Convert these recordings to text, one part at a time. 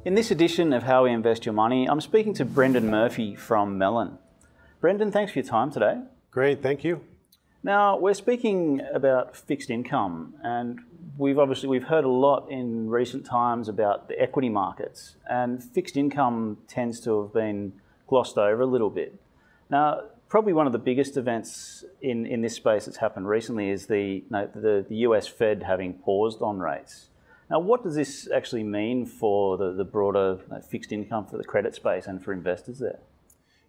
In this edition of How We Invest Your Money, I'm speaking to Brendan Murphy from Mellon. Brendan, thanks for your time today. Great, thank you. Now, we're speaking about fixed income, and we've heard a lot in recent times about the equity markets, and fixed income tends to have been glossed over a little bit. Now, probably one of the biggest events in this space that's happened recently is the US Fed having paused on rates. Now, what does this actually mean for the broader fixed income, for the credit space and for investors there?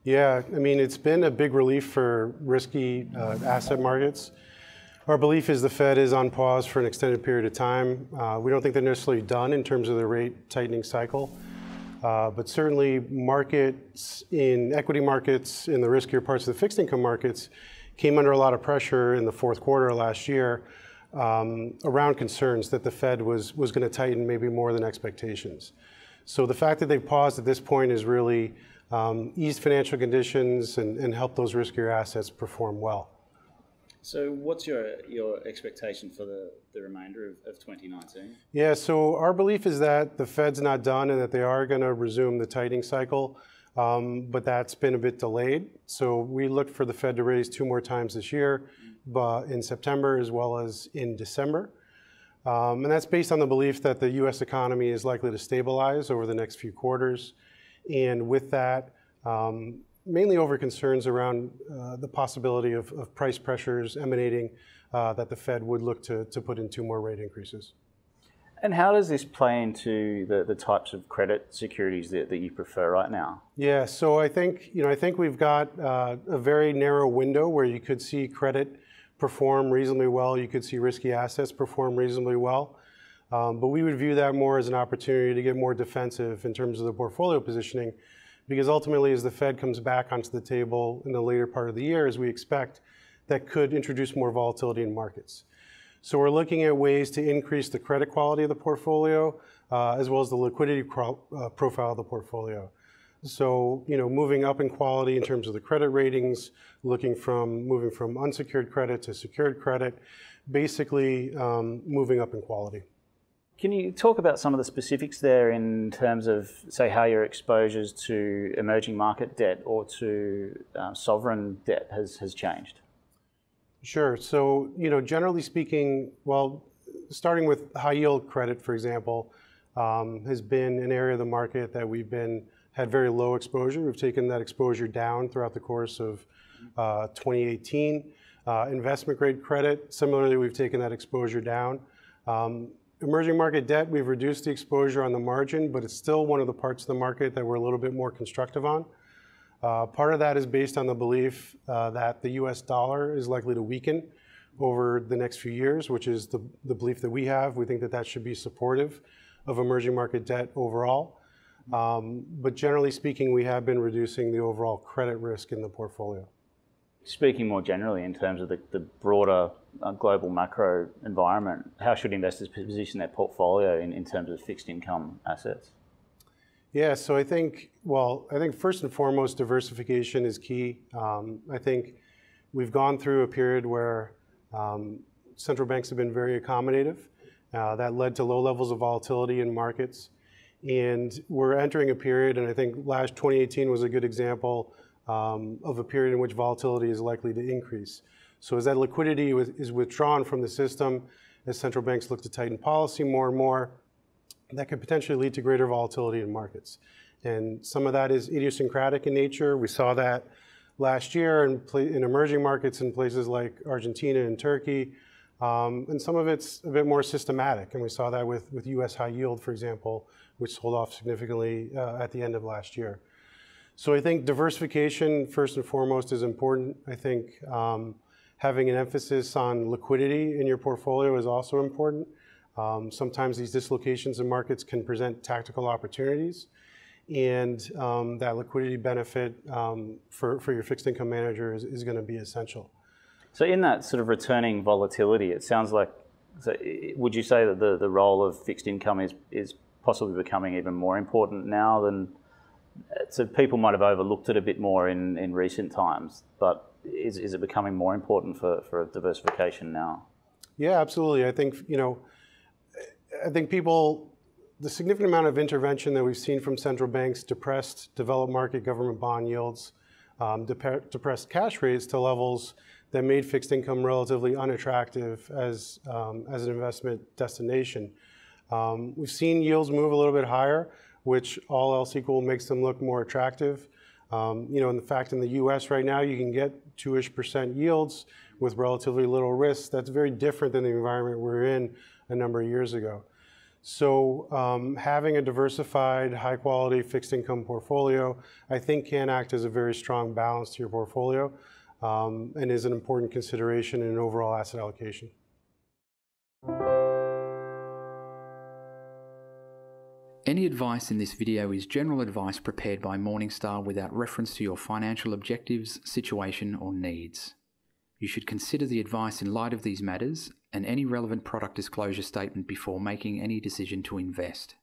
Yeah, I mean, it's been a big relief for risky asset markets. Our belief is the Fed is on pause for an extended period of time. We don't think they're necessarily done in terms of the rate tightening cycle, but certainly equity markets, in the riskier parts of the fixed income markets, came under a lot of pressure in the fourth quarter of last year around concerns that the Fed was going to tighten maybe more than expectations. So the fact that they've paused at this point is really eased financial conditions and helped those riskier assets perform well. So what's your expectation for the remainder of 2019? Yeah, so our belief is that the Fed's not done and that they are going to resume the tightening cycle, but that's been a bit delayed. So we look for the Fed to raise 2 more times this year, but in September as well as in December. And that's based on the belief that the US economy is likely to stabilize over the next few quarters. And with that, mainly over concerns around the possibility of price pressures emanating that the Fed would look to put in 2 more rate increases. And how does this play into the types of credit securities that you prefer right now? Yeah, so I think we've got a very narrow window where you could see credit perform reasonably well. You could see risky assets perform reasonably well. But we would view that more as an opportunity to get more defensive in terms of the portfolio positioning, because ultimately as the Fed comes back onto the table in the later part of the year, as we expect, that could introduce more volatility in markets. So we're looking at ways to increase the credit quality of the portfolio, as well as the liquidity profile of the portfolio. So, moving up in quality in terms of the credit ratings, moving from unsecured credit to secured credit, basically moving up in quality. Can you talk about some of the specifics there in terms of, say, how your exposures to emerging market debt or to sovereign debt has changed? Sure. So, generally speaking, starting with high yield credit, for example, has been an area of the market that we've had very low exposure. We've taken that exposure down throughout the course of 2018. Investment grade credit, similarly, we've taken that exposure down. Emerging market debt, we've reduced the exposure on the margin, but it's still one of the parts of the market that we're a little bit more constructive on. Part of that is based on the belief that the US dollar is likely to weaken over the next few years, which is the belief that we have. We think that should be supportive of emerging market debt overall. But generally speaking, we have been reducing the overall credit risk in the portfolio. Speaking more generally in terms of the broader global macro environment, how should investors position their portfolio in terms of fixed income assets? Yeah, so I think first and foremost, diversification is key. I think we've gone through a period where central banks have been very accommodative. That led to low levels of volatility in markets. And we're entering a period, and I think 2018 was a good example of a period in which volatility is likely to increase. So as that liquidity is withdrawn from the system, as central banks look to tighten policy more and more, that could potentially lead to greater volatility in markets. And some of that is idiosyncratic in nature. We saw that last year in emerging markets in places like Argentina and Turkey. And some of it's a bit more systematic. And we saw that with US high yield, for example, which sold off significantly at the end of last year. So I think diversification, first and foremost, is important. I think having an emphasis on liquidity in your portfolio is also important. Sometimes these dislocations in markets can present tactical opportunities, and that liquidity benefit for your fixed income manager is going to be essential. So in that sort of returning volatility, it sounds like, would you say that the role of fixed income is possibly becoming even more important now than, so people might have overlooked it a bit more in recent times, but is it becoming more important for diversification now? Yeah, absolutely. I think, the significant amount of intervention that we've seen from central banks depressed developed market government bond yields, depressed cash rates to levels that made fixed income relatively unattractive as an investment destination. We've seen yields move a little bit higher, which all else equal makes them look more attractive. In fact, in the U.S. right now, you can get 2-ish% yields with relatively little risk. That's very different than the environment we were in a number of years ago. So having a diversified, high-quality fixed income portfolio, I think can act as a very strong balance to your portfolio and is an important consideration in overall asset allocation. Any advice in this video is general advice prepared by Morningstar without reference to your financial objectives, situation, or needs. You should consider the advice in light of these matters and any relevant product disclosure statement before making any decision to invest.